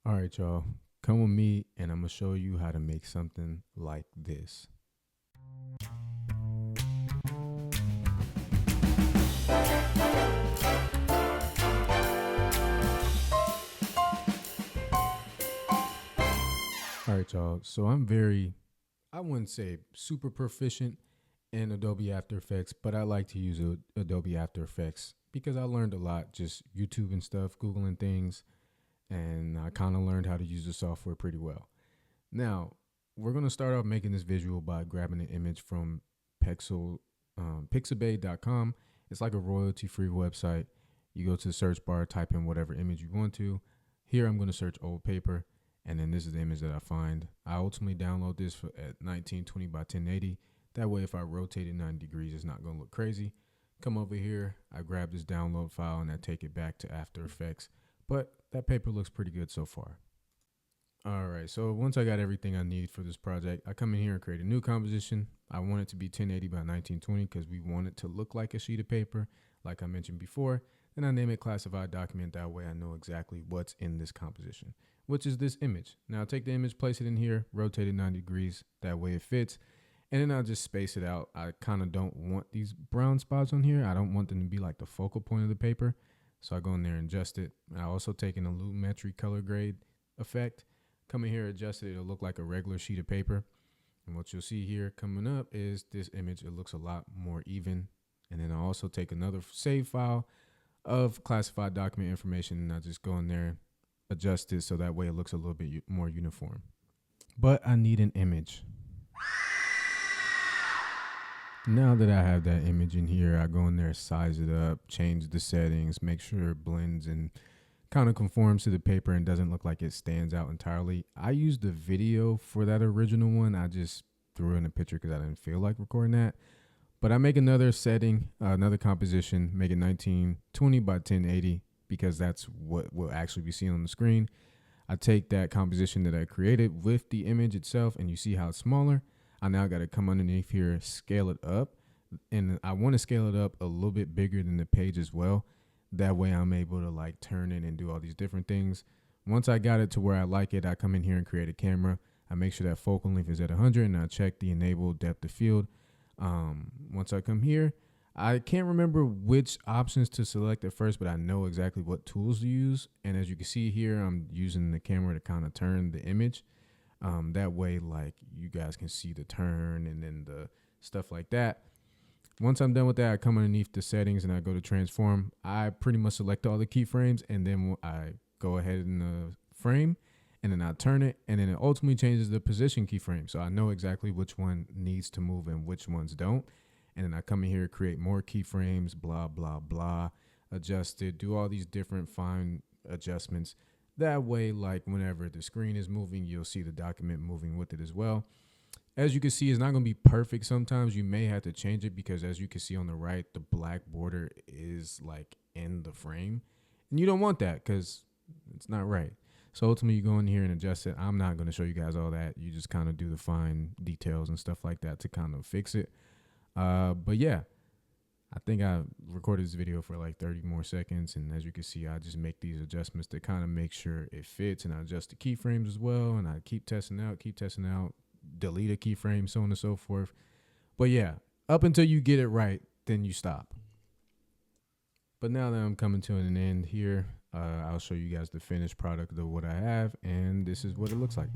All right, y'all, come with me and I'm gonna show you how to make something like this. All right, y'all, so I wouldn't say super proficient in Adobe After Effects, but I like to use Adobe After Effects because I learned a lot just YouTube and stuff, Googling things, and I kind of learned how to use the software pretty well. Now, we're going to start off making this visual by grabbing an image from pixabay.com. It's like a royalty free website. You go to the search bar, type in whatever image you want to. Here, I'm going to search old paper, and then this is the image that I find. I ultimately download this at 1920 by 1080. That way, if I rotate it 90 degrees, it's not going to look crazy. Come over here, I grab this download file, and I take it back to After Effects. But that paper looks pretty good so far. All right, so once I got everything I need for this project, I come in here and create a new composition. I want it to be 1080 by 1920 because we want it to look like a sheet of paper, like I mentioned before. Then I name it classified document. That way I know exactly what's in this composition, which is this image. Now take the image, place it in here, rotate it 90 degrees. That way it fits. And then I'll just space it out. I kind of don't want these brown spots on here. I don't want them to be like the focal point of the paper. So I go in there and adjust it. I also take an Illumetri color grade effect. Come in here, adjust it, it'll look like a regular sheet of paper. And what you'll see here coming up is this image. It looks a lot more even. And then I also take another save file of classified document information, and I just go in there, adjust it so that way it looks a little bit more uniform. But I need an image. Now that I have that image in here, I go in there, size it up, change the settings, make sure it blends and kind of conforms to the paper and doesn't look like it stands out entirely. I used the video for that original one. I just threw in a picture because I didn't feel like recording that. But I make another setting, another composition, make it 1920 by 1080 because that's what will actually be seen on the screen. I take that composition that I created with the image itself, and you see how it's smaller. I now got to come underneath here, scale it up, and I want to scale it up a little bit bigger than the page as well. That way I'm able to like turn it and do all these different things. Once I got it to where I like it, I come in here and create a camera. I make sure that focal length is at 100 and I check the enable depth of field. Once I come here, I can't remember which options to select at first, but I know exactly what tools to use. And as you can see here, I'm using the camera to kind of turn the image. That way, like you guys can see the turn and then the stuff like that. Once I'm done with that, I come underneath the settings and I go to transform. I pretty much select all the keyframes and then I go ahead in the frame and then I turn it and then it ultimately changes the position keyframe. So I know exactly which one needs to move and which ones don't. And then I come in here, create more keyframes, blah, blah, blah, adjust it, do all these different fine adjustments. That way, like whenever the screen is moving, you'll see the document moving with it as well. As you can see, it's not going to be perfect. Sometimes you may have to change it because as you can see on the right, the black border is like in the frame. And you don't want that because it's not right. So ultimately you go in here and adjust it. I'm not going to show you guys all that. You just kind of do the fine details and stuff like that to kind of fix it. But yeah, I think I recorded this video for like 30 more seconds. And as you can see, I just make these adjustments to kind of make sure it fits. And I adjust the keyframes as well. And I keep testing out, delete a keyframe, so on and so forth. But yeah, up until you get it right, then you stop. But now that I'm coming to an end here, I'll show you guys the finished product of what I have, and this is what it looks like.